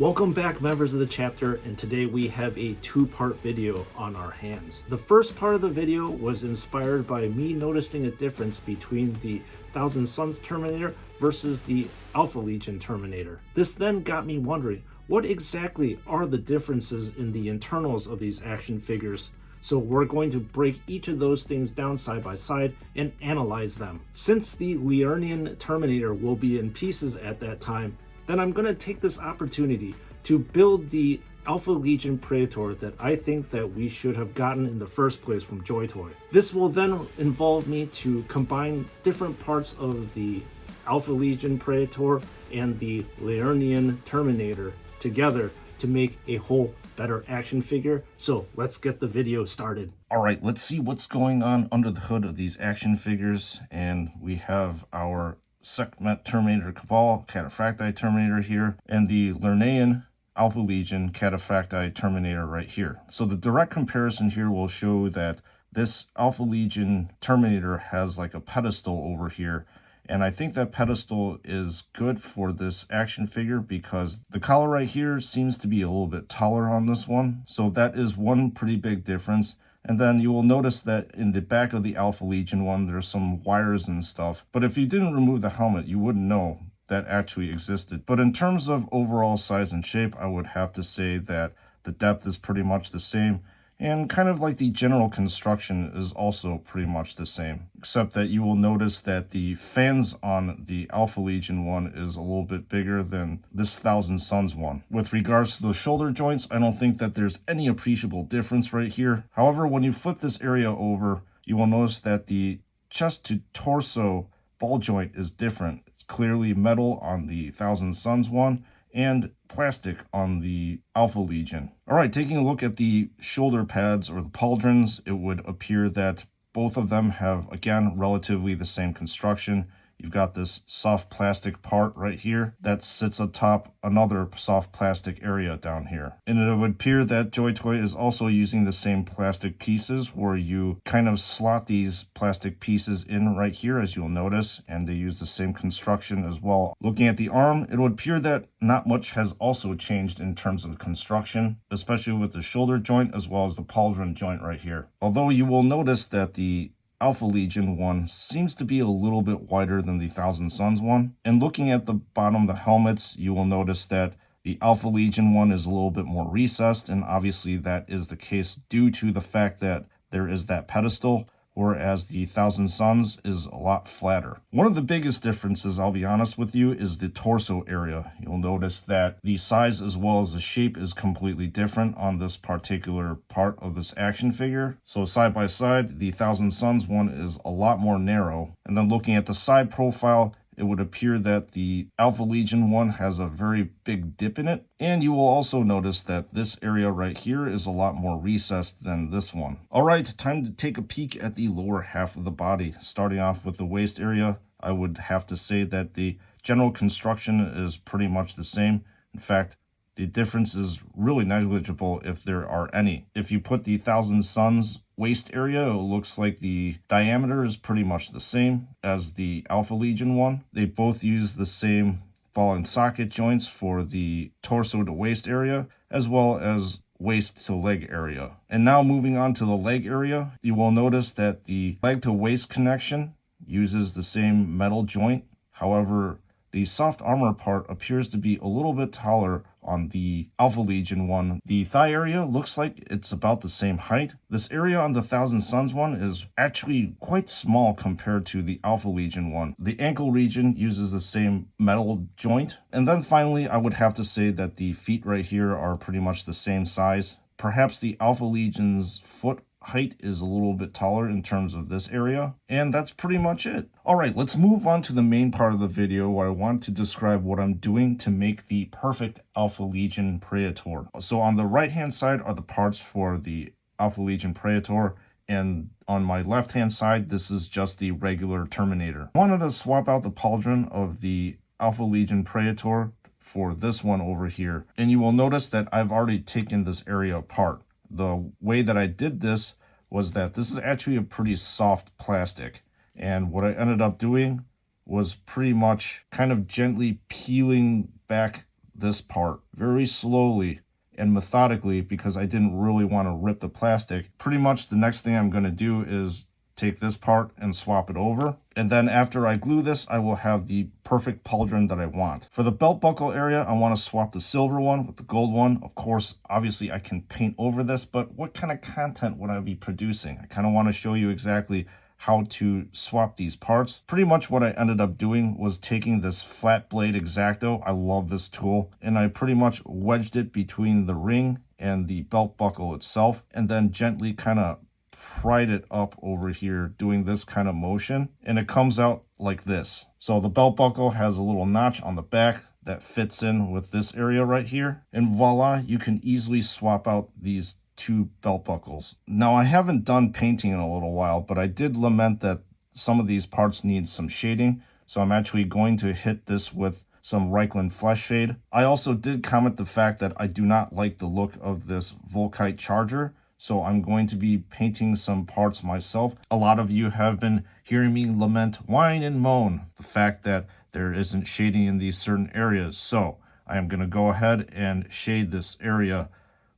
Welcome back, members of the chapter, and today we have a two-part video on our hands. The first part of the video was inspired by me noticing a difference between the Thousand Sons Terminator versus the Alpha Legion Terminator. This then got me wondering, what exactly are the differences in the internals of these action figures? So we're going to break each of those things down side by side and analyze them. Since the Lernean Terminator will be in pieces at that time, then I'm going to take this opportunity to build the Alpha Legion Praetor that I think that we should have gotten in the first place from JoyToy. This will then involve me to combine different parts of the Alpha Legion Praetor and the Lernean Terminator together to make a whole better action figure. So let's get the video started. All right, let's see what's going on under the hood of these action figures. And we have our Sekhmet Terminator Cabal, Cataphractii Terminator here, and the Lernean Alpha Legion Cataphractii Terminator right here. So the direct comparison here will show that this Alpha Legion Terminator has like a pedestal over here. And I think that pedestal is good for this action figure because the collar right here seems to be a little bit taller on this one. So that is one pretty big difference. And then you will notice that in the back of the Alpha Legion one, there's some wires and stuff. But if you didn't remove the helmet, you wouldn't know that actually existed. But in terms of overall size and shape, I would have to say that the depth is pretty much the same. And kind of like the general construction is also pretty much the same, except that you will notice that the fans on the Alpha Legion one is a little bit bigger than this Thousand Sons one. With regards to the shoulder joints, I don't think that there's any appreciable difference right here. However, when you flip this area over, you will notice that the chest to torso ball joint is different. It's clearly metal on the Thousand Sons one, and plastic on the Alpha Legion. All right, taking a look at the shoulder pads or the pauldrons, it would appear that both of them have, again, relatively the same construction. You've got this soft plastic part right here that sits atop another soft plastic area down here. And it would appear that JoyToy is also using the same plastic pieces where you kind of slot these plastic pieces in right here, as you'll notice, and they use the same construction as well. Looking at the arm, it would appear that not much has also changed in terms of construction, especially with the shoulder joint as well as the pauldron joint right here. Although you will notice that the Alpha Legion one seems to be a little bit wider than the Thousand Sons one. And looking at the bottom of the helmets, you will notice that the Alpha Legion one is a little bit more recessed, and obviously that is the case due to the fact that there is that pedestal, whereas the Thousand Sons is a lot flatter. One of the biggest differences, I'll be honest with you, is the torso area. You'll notice that the size as well as the shape is completely different on this particular part of this action figure. So side by side, the Thousand Sons one is a lot more narrow. And then looking at the side profile, it would appear that the Alpha Legion one has a very big dip in it. And you will also notice that this area right here is a lot more recessed than this one. All right, time to take a peek at the lower half of the body. Starting off with the waist area, I would have to say that the general construction is pretty much the same. In fact, the difference is really negligible if there are any. If you put the Thousand Sons waist area, it looks like the diameter is pretty much the same as the Alpha Legion one. They both use the same ball and socket joints for the torso to waist area, as well as waist to leg area. And now moving on to the leg area, you will notice that the leg to waist connection uses the same metal joint. However, the soft armor part appears to be a little bit taller on the Alpha Legion one. The thigh area looks like it's about the same height. This area on the Thousand Sons one is actually quite small compared to the Alpha Legion one. The ankle region uses the same metal joint. And then finally, I would have to say that the feet right here are pretty much the same size. Perhaps the Alpha Legion's foot height is a little bit taller in terms of this area, and that's pretty much it. All right, let's move on to the main part of the video where I want to describe what I'm doing to make the perfect Alpha Legion Praetor. So on the right hand side are the parts for the Alpha Legion Praetor, and on my left hand side this is just the regular Terminator. I wanted to swap out the pauldron of the Alpha Legion Praetor for this one over here, and you will notice that I've already taken this area apart. The way that I did this was that this is actually a pretty soft plastic. And what I ended up doing was pretty much kind of gently peeling back this part very slowly and methodically because I didn't really want to rip the plastic. Pretty much the next thing I'm going to do is take this part and swap it over. And then after I glue this, I will have the perfect pauldron that I want. For the belt buckle area, I want to swap the silver one with the gold one. Of course, obviously I can paint over this, but what kind of content would I be producing? I kind of want to show you exactly how to swap these parts. Pretty much what I ended up doing was taking this flat blade X-Acto. I love this tool. And I pretty much wedged it between the ring and the belt buckle itself, and then gently kind of pried it up over here doing this kind of motion, and it comes out like this. So the belt buckle has a little notch on the back that fits in with this area right here, and voila, you can easily swap out these two belt buckles. Now I haven't done painting in a little while, but I did lament that some of these parts need some shading, so I'm actually going to hit this with some Reikland flesh shade. I also did comment the fact that I do not like the look of this Volkite charger, so I'm going to be painting some parts myself. A lot of you have been hearing me lament, whine and moan the fact that there isn't shading in these certain areas. So I am going to go ahead and shade this area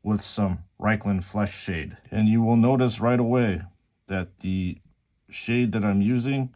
with some Reikland flesh shade. And you will notice right away that the shade that I'm using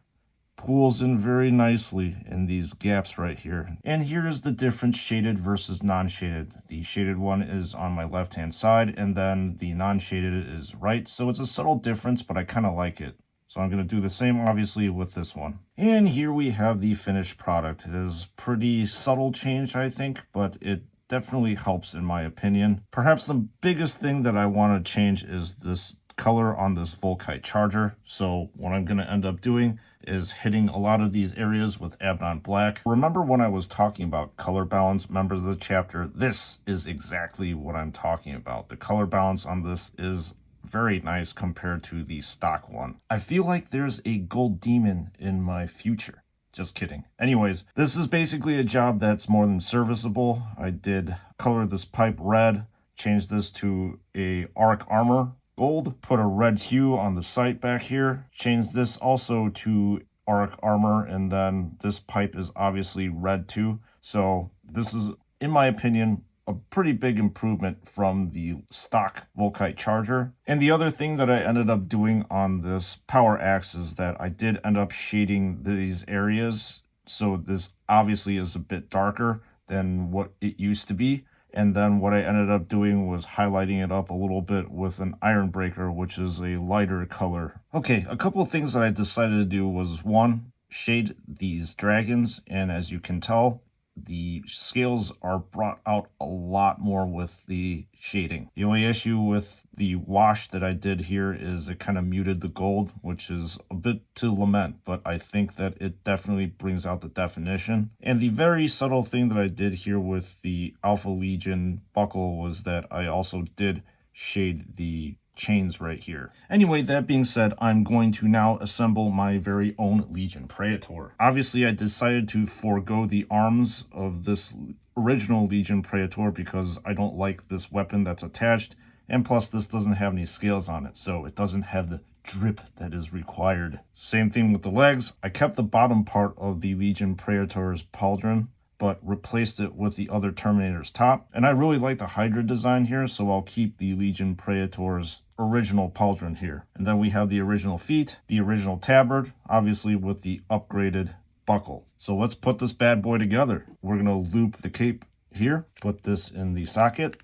pools in very nicely in these gaps right here. And here is the difference, shaded versus non-shaded. The shaded one is on my left hand side, and then the non-shaded is right. So it's a subtle difference, but I kind of like it. So I'm going to do the same obviously with this one. And here we have the finished product. It is pretty subtle change, I think, but it definitely helps in my opinion. Perhaps the biggest thing that I want to change is this color on this Volkite charger. So what I'm going to end up doing is hitting a lot of these areas with Abaddon Black. Remember when I was talking about color balance, members of the chapter, this is exactly what I'm talking about. The color balance on this is very nice compared to the stock one. I feel like there's a gold demon in my future. Just kidding. Anyways, this is basically a job that's more than serviceable. I did color this pipe red, change this to a arc armor gold, put a red hue on the sight back here, change this also to arc armor, and then this pipe is obviously red too. So this is, in my opinion, a pretty big improvement from the stock Volkite charger. And the other thing that I ended up doing on this power axe is that I did end up shading these areas. So this obviously is a bit darker than what it used to be. And then what I ended up doing was highlighting it up a little bit with an iron breaker, which is a lighter color. Okay, a couple of things that I decided to do was, one, shade these dragons. And as you can tell, the scales are brought out a lot more with the shading. The only issue with the wash that I did here is it kind of muted the gold, which is a bit to lament, but I think that it definitely brings out the definition. And the very subtle thing that I did here with the Alpha Legion buckle was that I also did shade the chains right here. Anyway, that being said, I'm going to now assemble my very own Legion Praetor. Obviously, I decided to forego the arms of this original Legion Praetor because I don't like this weapon that's attached, and plus this doesn't have any scales on it, so it doesn't have the drip that is required. Same thing with the legs. I kept the bottom part of the Legion Praetor's pauldron, but replaced it with the other Terminator's top. And I really like the Hydra design here, so I'll keep the Legion Praetor's original pauldron here. And then we have the original feet, the original tabard, obviously with the upgraded buckle. So let's put this bad boy together. We're gonna loop the cape here, put this in the socket,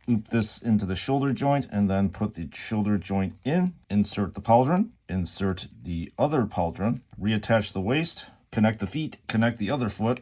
loop this into the shoulder joint, and then put the shoulder joint in, insert the pauldron, insert the other pauldron, reattach the waist, connect the feet, connect the other foot,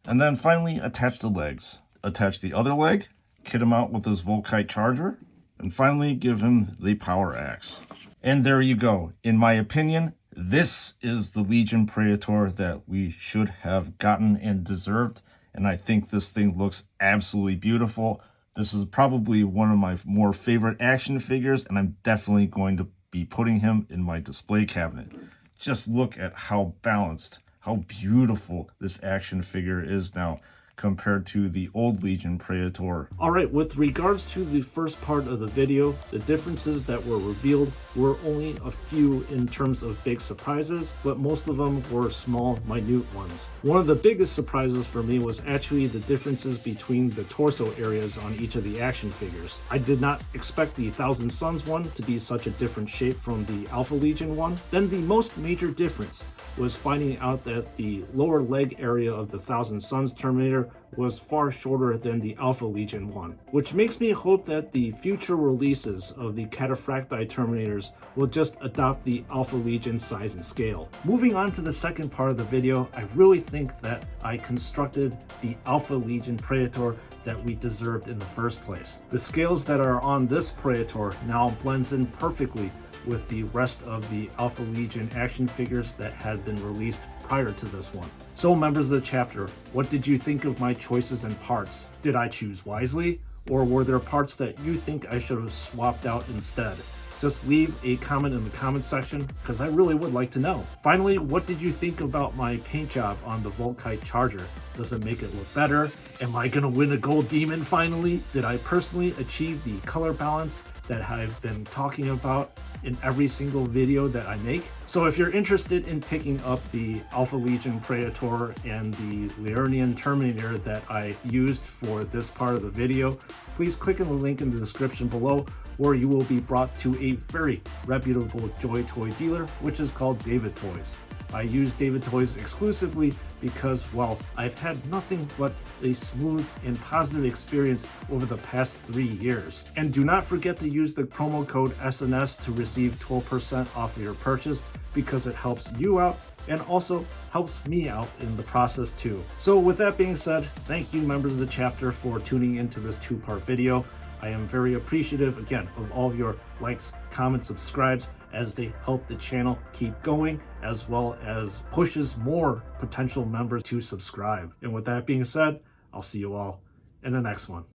and then finally attach the legs. Attach the other leg, kit him out with this Volkite charger, and finally give him the power axe. And there you go. In my opinion, this is the Legion Praetor that we should have gotten and deserved. And I think this thing looks absolutely beautiful. This is probably one of my more favorite action figures, and I'm definitely going to be putting him in my display cabinet. Just look at how balanced, how beautiful this action figure is now. compared to the old Legion Praetor. Alright, with regards to the first part of the video, the differences that were revealed were only a few in terms of big surprises, but most of them were small, minute ones. One of the biggest surprises for me was actually the differences between the torso areas on each of the action figures. I did not expect the Thousand Sons one to be such a different shape from the Alpha Legion one. Then the most major difference was finding out that the lower leg area of the Thousand Sons Terminator was far shorter than the Alpha Legion one, which makes me hope that the future releases of the Cataphractii Terminators will just adopt the Alpha Legion size and scale. Moving on to the second part of the video, I really think that I constructed the Alpha Legion Praetor that we deserved in the first place. The scales that are on this Praetor now blends in perfectly with the rest of the Alpha Legion action figures that had been released prior to this one. So members of the chapter, what did you think of my choices and parts? Did I choose wisely? Or were there parts that you think I should have swapped out instead? Just leave a comment in the comment section, because I really would like to know. Finally, what did you think about my paint job on the Volkite Charger? Does it make it look better? Am I gonna win a gold demon finally? Did I personally achieve the color balance that I've been talking about in every single video that I make? So if you're interested in picking up the Alpha Legion Praetor and the Lernean Terminator that I used for this part of the video, please click on the link in the description below, where you will be brought to a very reputable JoyToy dealer, which is called David Toys. I use David Toys exclusively because, well, I've had nothing but a smooth and positive experience over the past 3 years. And do not forget to use the promo code SNS to receive 12% off of your purchase, because it helps you out and also helps me out in the process too. So with that being said, thank you members of the chapter for tuning into this two-part video. I am very appreciative, again, of all of your likes, comments, subscribes, as they help the channel keep going, as well as pushes more potential members to subscribe. And with that being said, I'll see you all in the next one.